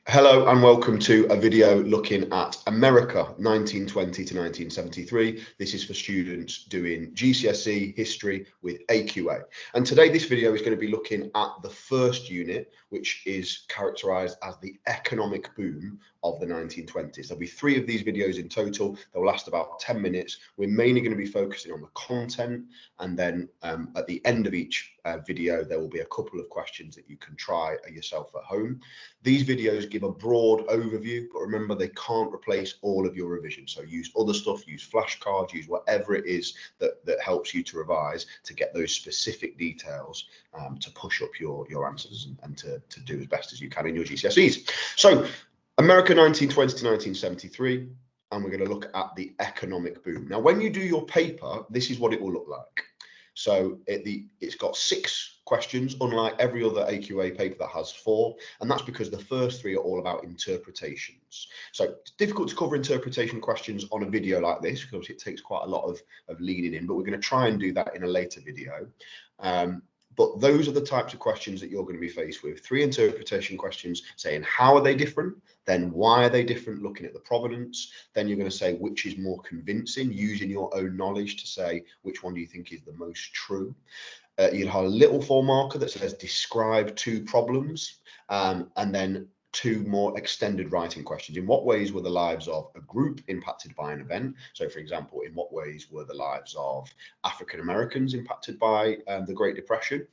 Hello and welcome to a video looking at America 1920 to 1973. This is for students doing GCSE history with AQA. And today this video is going to be looking at the first unit, which is characterized as the economic boom of the 1920s. There'll be 3 of these videos in total. They'll last about 10 minutes. We're mainly going to be focusing on the content, and then at the end of each video, there will be a couple of questions that you can try yourself at home. These videos give a broad overview, but remember they can't replace all of your revision. So use other stuff, use flashcards, use whatever it is that helps you to revise to get those specific details to push up your answers and to do as best as you can in your GCSEs. So America 1920 to 1973, and we're going to look at the economic boom. Now, when you do your paper, this is what it will look like. So it's got 6 questions, unlike every other AQA paper that has 4, and that's because the first 3 are all about interpretations. So it's difficult to cover interpretation questions on a video like this because it takes quite a lot of leaning in, but we're going to try and do that in a later video. But those are the types of questions that you're going to be faced with. 3 interpretation questions saying how are they different, then why are they different, looking at the provenance. Then you're going to say which is more convincing, using your own knowledge to say which one do you think is the most true. You'll have a little 4 marker that says describe 2 problems, and then 2 more extended writing questions. In what ways were the lives of a group impacted by an event? So, for example, in what ways were the lives of African Americans impacted by the Great Depression?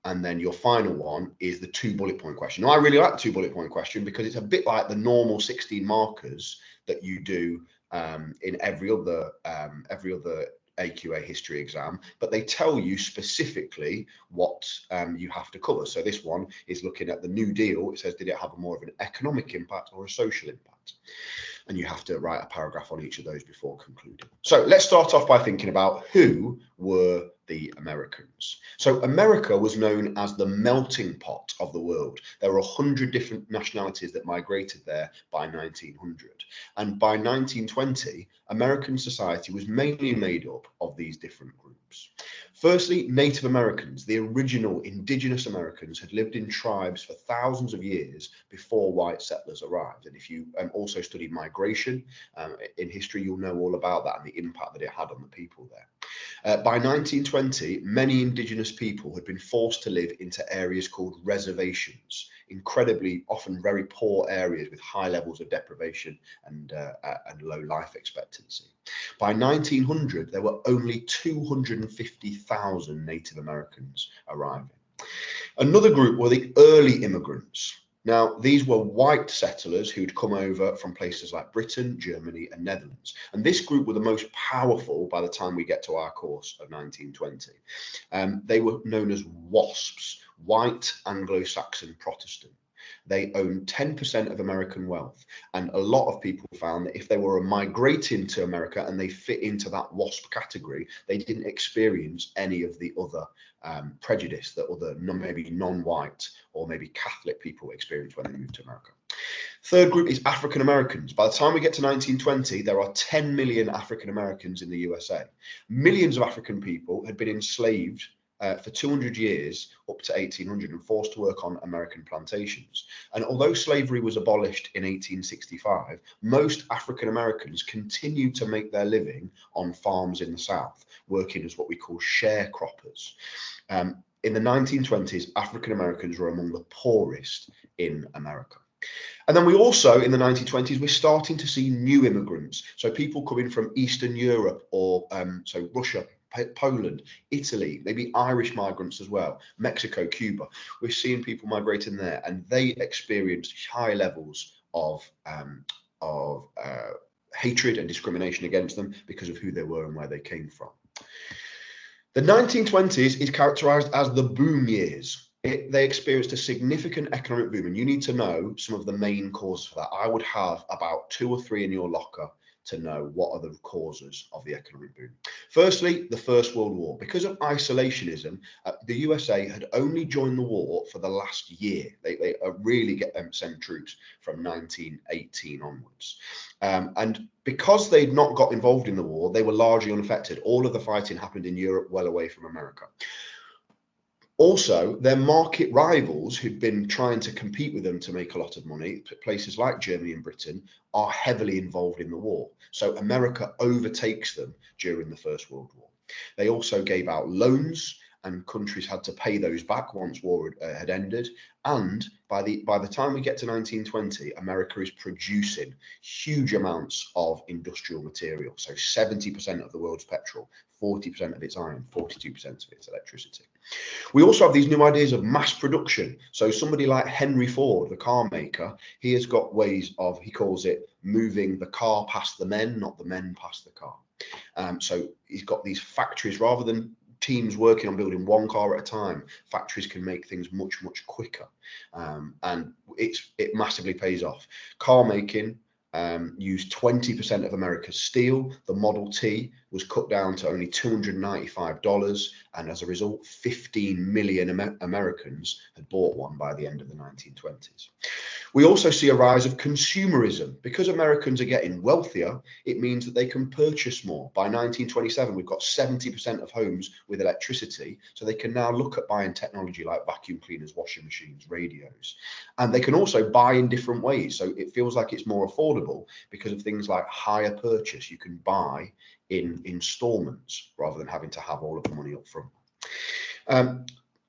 And then your final one is the 2 bullet point question. Now, I really like the 2 bullet point question because it's a bit like the normal 16 markers that you do in every other AQA history exam, but they tell you specifically what you have to cover. So this one is looking at the New Deal. It says, did it have more of an economic impact or a social impact? And you have to write a paragraph on each of those before concluding. So let's start off by thinking about who were the Americans. So America was known as the melting pot of the world. There were 100 different nationalities that migrated there by 1900. And by 1920, American society was mainly made up of these different groups. Firstly, Native Americans, the original indigenous Americans, had lived in tribes for thousands of years before white settlers arrived. And if you also studied migration in history, you'll know all about that and the impact that it had on the people there. By 1920, many indigenous people had been forced to live into areas called reservations, incredibly, often very poor areas with high levels of deprivation and low life expectancy. By 1900, there were only 250,000 Native Americans arriving. Another group were the early immigrants. Now, these were white settlers who'd come over from places like Britain, Germany, and Netherlands. And this group were the most powerful by the time we get to our course of 1920. They were known as WASPs, White Anglo-Saxon Protestant. They owned 10% of American wealth. And a lot of people found that if they were migrating to America and they fit into that WASP category, they didn't experience any of the other prejudice that other maybe non-white or maybe Catholic people experience when they moved to America. Third group is African Americans. By the time we get to 1920, there are 10 million African Americans in the USA. Millions of African people had been enslaved for 200 years up to 1800 and forced to work on American plantations. And although slavery was abolished in 1865, most African Americans continued to make their living on farms in the South, working as what we call sharecroppers. In the 1920s, African Americans were among the poorest in America. And then we also, in the 1920s, we're starting to see new immigrants. So people coming from Eastern Europe or so Russia, Poland, Italy, maybe Irish migrants as well, Mexico, Cuba. We're seeing people migrating there, and they experienced high levels of hatred and discrimination against them because of who they were and where they came from. The 1920s is characterized as the boom years. They experienced a significant economic boom, and you need to know some of the main causes for that. I would have about 2 or 3 in your locker to know what are the causes of the economic boom. Firstly, the First World War. Because of isolationism, the USA had only joined the war for the last year. They really sent troops from 1918 onwards. And because they'd not got involved in the war, they were largely unaffected. All of the fighting happened in Europe, well away from America. Also, their market rivals who'd been trying to compete with them to make a lot of money, places like Germany and Britain, are heavily involved in the war. So America overtakes them during the First World War. They also gave out loans, and countries had to pay those back once war had ended. And by the time we get to 1920, America is producing huge amounts of industrial material. So 70% of the world's petrol, 40% of its iron, 42% of its electricity. We also have these new ideas of mass production. So somebody like Henry Ford, the car maker, he has got ways of, he calls it moving the car past the men, not the men past the car. So he's got these factories, rather than teams working on building one car at a time, factories can make things much quicker, and it massively pays off. Car making used 20% of America's steel. The Model T was cut down to only $295, and as a result, 15 million Americans had bought one by the end of the 1920s. We also see a rise of consumerism. Because Americans are getting wealthier, it means that they can purchase more. By 1927, we've got 70% of homes with electricity, so they can now look at buying technology like vacuum cleaners, washing machines, radios. And they can also buy in different ways, so it feels like it's more affordable because of things like hire purchase. You can buy in installments rather than having to have all of the money up front.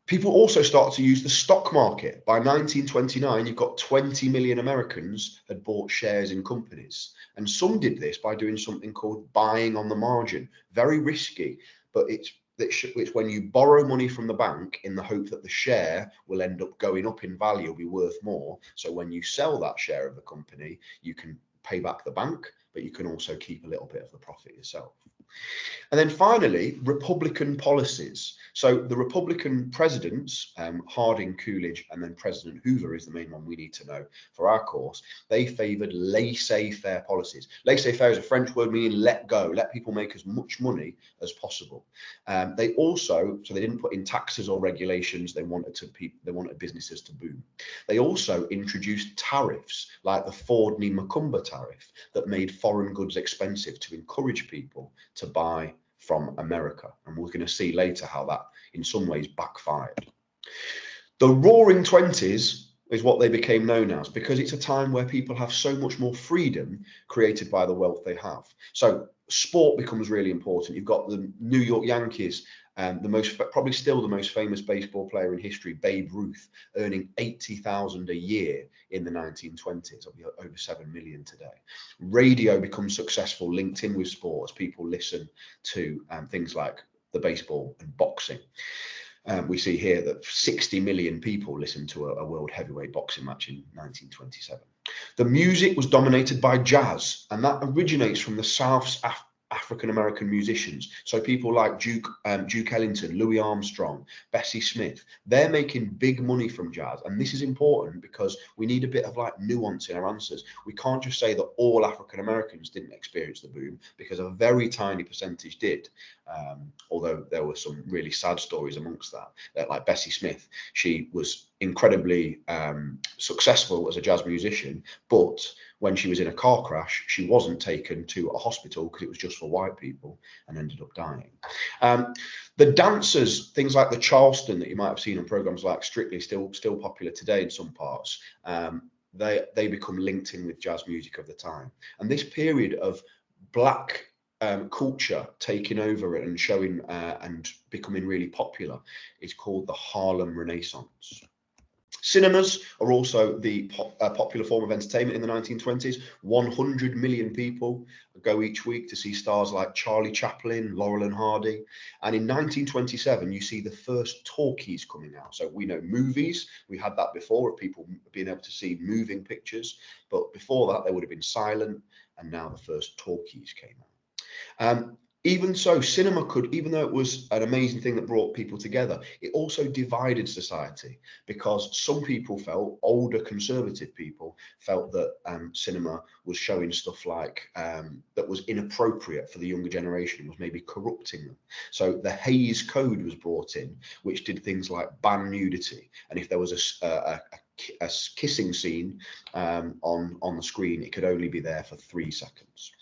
People also start to use the stock market. By 1929, you've got 20 million Americans had bought shares in companies. And some did this by doing something called buying on the margin. Very risky, but it's when you borrow money from the bank in the hope that the share will end up going up in value, will be worth more. So when you sell that share of the company, you can pay back the bank, but you can also keep a little bit of the profit yourself. And then finally, Republican policies. So the Republican presidents, Harding, Coolidge, and then President Hoover is the main one we need to know for our course. They favoured laissez-faire policies. Laissez-faire is a French word meaning let go, let people make as much money as possible. They also, so they didn't put in taxes or regulations. They wanted businesses to boom. They also introduced tariffs like the Ford-Macumber tariff that made foreign goods expensive to encourage people to buy from America. And we're going to see later how that in some ways backfired. The Roaring Twenties is what they became known as because it's a time where people have so much more freedom created by the wealth they have. So sport becomes really important. You've got the New York Yankees, probably still the most famous baseball player in history, Babe Ruth, earning $80,000 a year in the 1920s, over 7 million today. Radio becomes successful, linked in with sport as people listen to things like the baseball and boxing. We see here that 60 million people listened to a world heavyweight boxing match in 1927. The music was dominated by jazz, and that originates from the South's African-American musicians. So people like Duke Ellington, Louis Armstrong, Bessie Smith, they're making big money from jazz. And this is important because we need a bit of like nuance in our answers. We can't just say that all African-Americans didn't experience the boom, because a very tiny percentage did. Although there were some really sad stories amongst that, like Bessie Smith, she was incredibly successful as a jazz musician, but when she was in a car crash, she wasn't taken to a hospital because it was just for white people, and ended up dying. The dancers, things like the Charleston that you might have seen on programs like Strictly, still popular today in some parts, they become linked in with jazz music of the time. And this period of black culture taking over and showing and becoming really popular is called the Harlem Renaissance. Cinemas are also the popular form of entertainment in the 1920s. 100 million people go each week to see stars like Charlie Chaplin, Laurel and Hardy. And in 1927, you see the first talkies coming out. So we know movies, we had that before, of people being able to see moving pictures. But before that, they would have been silent. And now the first talkies came out. Even so, cinema could, even though it was an amazing thing that brought people together, it also divided society, because some people felt, older conservative people felt that cinema was showing stuff like that was inappropriate for the younger generation, was maybe corrupting them. So the Hays Code was brought in, which did things like ban nudity. And if there was a a kissing scene on the screen, it could only be there for 3 seconds.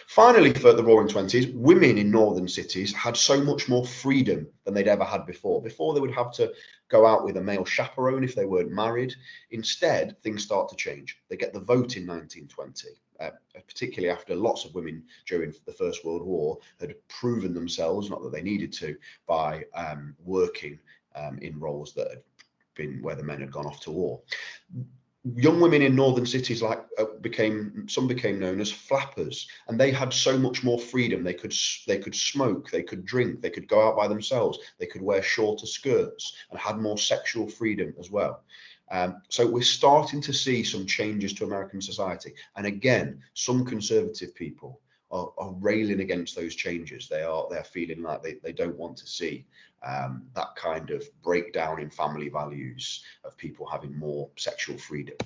Finally, for the Roaring Twenties, women in northern cities had so much more freedom than they'd ever had before. Before, they would have to go out with a male chaperone if they weren't married. Instead, things start to change. They get the vote in 1920. Particularly after lots of women during the First World War had proven themselves, not that they needed to, by working in roles that had been where the men had gone off to war. Young women in northern cities became known as flappers, and they had so much more freedom. They could smoke, they could drink, they could go out by themselves, they could wear shorter skirts, and had more sexual freedom as well. So we're starting to see some changes to American society, and again, some conservative people are railing against those changes. They're feeling like they don't want to see that kind of breakdown in family values of people having more sexual freedom.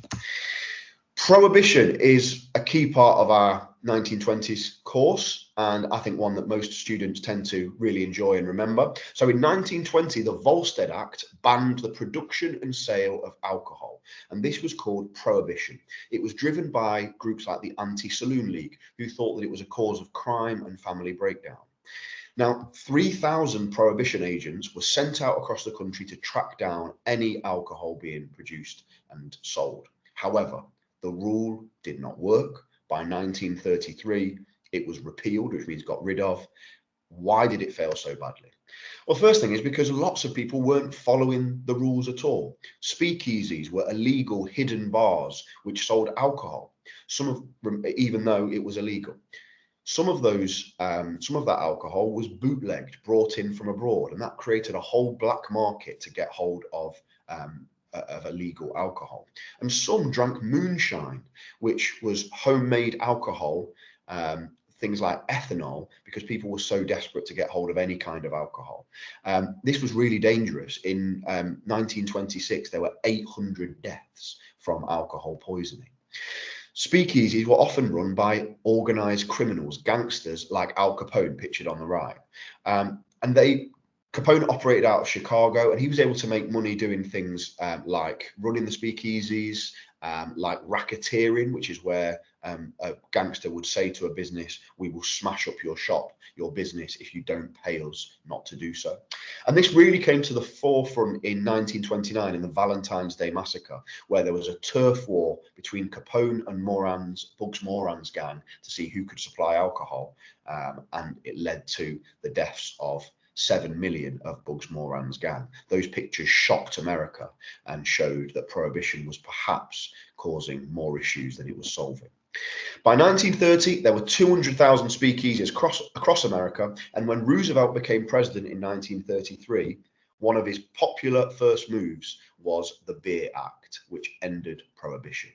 Prohibition is a key part of our 1920s course, and I think one that most students tend to really enjoy and remember. So in 1920, the Volstead Act banned the production and sale of alcohol, and this was called Prohibition. It was driven by groups like the Anti-Saloon League, who thought that it was a cause of crime and family breakdown. Now, 3,000 prohibition agents were sent out across the country to track down any alcohol being produced and sold. However, the rule did not work. By 1933, it was repealed, which means got rid of. Why did it fail so badly? Well, first thing is because lots of people weren't following the rules at all. Speakeasies were illegal hidden bars which sold alcohol, even though it was illegal. Some of that alcohol was bootlegged, brought in from abroad, and that created a whole black market to get hold of illegal alcohol. And some drank moonshine, which was homemade alcohol, things like ethanol, because people were so desperate to get hold of any kind of alcohol. This was really dangerous. In 1926, there were 800 deaths from alcohol poisoning. Speakeasies were often run by organized criminals, gangsters like Al Capone, pictured on the right. Capone operated out of Chicago, and he was able to make money doing things like running the speakeasies, like racketeering, which is where a gangster would say to a business, "We will smash up your shop, your business, if you don't pay us not to do so." And this really came to the forefront in 1929 in the Valentine's Day Massacre, where there was a turf war between Capone and Bugs Moran's gang to see who could supply alcohol, and it led to the deaths of 7 million of Bugs Moran's gang. Those pictures shocked America and showed that Prohibition was perhaps causing more issues than it was solving. By 1930, there were 200,000 speakeasies across America, and when Roosevelt became president in 1933, one of his popular first moves was the Beer Act, which ended Prohibition.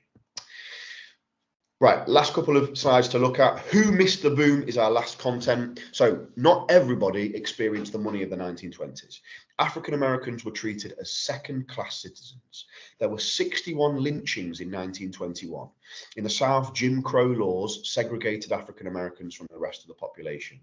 Right, last couple of slides to look at. Who missed the boom is our last content. So not everybody experienced the money of the 1920s. African Americans were treated as second-class citizens. There were 61 lynchings in 1921. In the South, Jim Crow laws segregated African Americans from the rest of the population.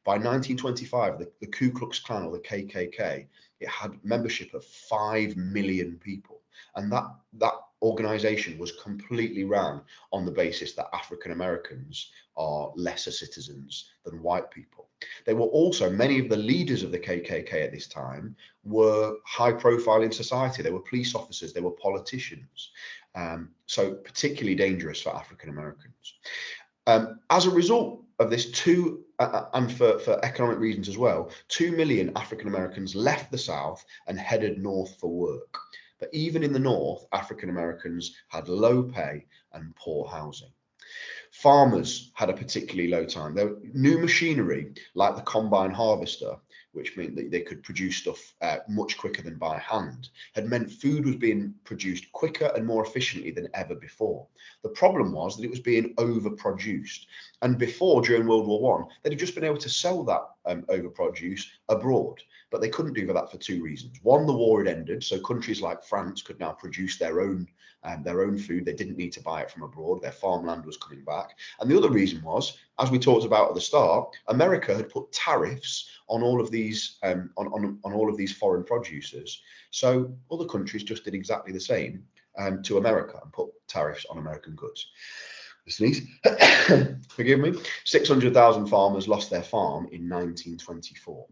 By 1925, the Ku Klux Klan, or the KKK, it had membership of 5 million people. And that organization was completely ran on the basis that African Americans are lesser citizens than white people. They were also, many of the leaders of the KKK at this time were high profile in society. They were police officers, they were politicians. So particularly dangerous for African Americans. As a result of this, and for economic reasons as well, 2 million African Americans left the South and headed north for work. But even in the North, African Americans had low pay and poor housing. Farmers had a particularly low time. New machinery, like the combine harvester, which meant that they could produce stuff much quicker than by hand, had meant food was being produced quicker and more efficiently than ever before. The problem was that it was being overproduced. And before, during World War I, they'd have just been able to sell that overproduce abroad. But they couldn't do that for 2 reasons. One, the war had ended, so countries like France could now produce their own food. They didn't need to buy it from abroad. Their farmland was coming back. And the other reason was, as we talked about at the start, America had put tariffs on all of these on all of these foreign producers. So other countries just did exactly the same, to America and put tariffs on American goods. Sneeze. Forgive me. 600,000 farmers lost their farm in 1924.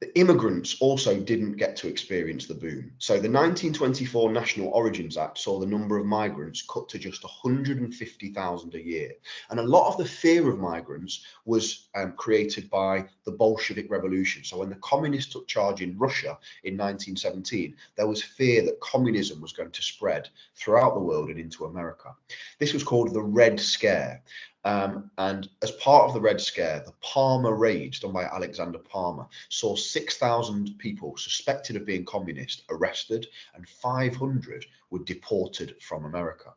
The immigrants also didn't get to experience the boom. So the 1924 National Origins Act saw the number of migrants cut to just 150,000 a year. And a lot of the fear of migrants was created by the Bolshevik Revolution. So when the communists took charge in Russia in 1917, there was fear that communism was going to spread throughout the world and into America. This was called the Red Scare. And as part of the Red Scare, the Palmer Raids done by Alexander Palmer saw 6,000 people suspected of being communist arrested, and 500 were deported from America.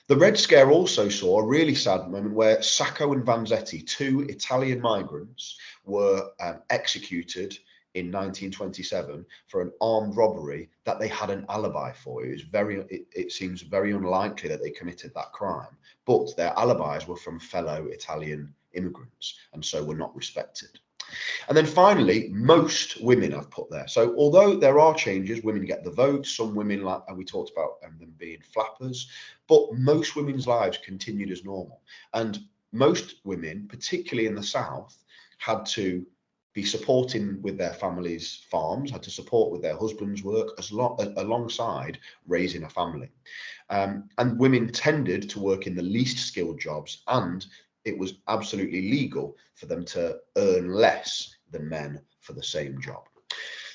The Red Scare also saw a really sad moment where Sacco and Vanzetti, two Italian migrants, were executed in 1927 for an armed robbery that they had an alibi for. It seems very unlikely that they committed that crime, but their alibis were from fellow Italian immigrants and so were not respected. And then finally, most women I've put there. So although there are changes, women get the vote, some women, like we talked about them being flappers, but most women's lives continued as normal. And most women, particularly in the South, had to be supporting with their families' farms, had to support with their husband's work alongside raising a family. And women tended to work in the least skilled jobs, and it was absolutely legal for them to earn less than men for the same job.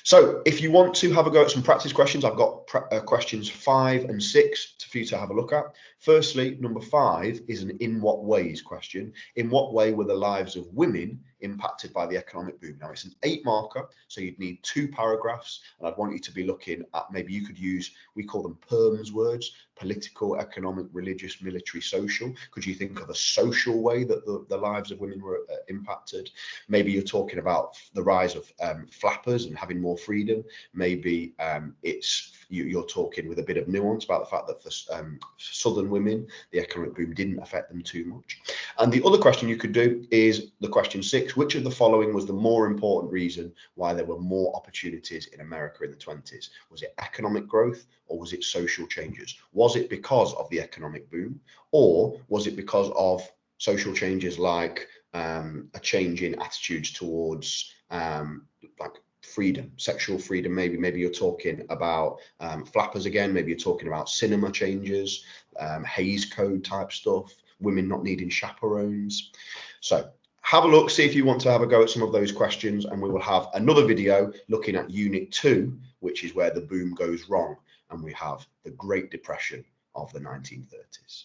So if you want to have a go at some practice questions, I've got questions 5 and 6 for you to have a look at. Firstly, number 5 is an in what ways question. In what way were the lives of women impacted by the economic boom? Now it's an 8 marker, so you'd need 2 paragraphs, and I'd want you to be looking at, maybe you could use, we call them PERMS words, political, economic, religious, military, social. Could you think of a social way that the lives of women were impacted? Maybe you're talking about the rise of flappers and having more freedom. Maybe you're talking with a bit of nuance about the fact that for Southern women, the economic boom didn't affect them too much. And the other question you could do is the question 6, which of the following was the more important reason why there were more opportunities in America in the 20s? Was it economic growth, or was it social changes? Was it because of the economic boom, or was it because of social changes like a change in attitudes towards like freedom, sexual freedom? Maybe you're talking about flappers again, maybe you're talking about cinema changes, Hays Code type stuff, women not needing chaperones. So have a look, see if you want to have a go at some of those questions, and we will have another video looking at Unit 2, which is where the boom goes wrong, and we have the Great Depression of the 1930s.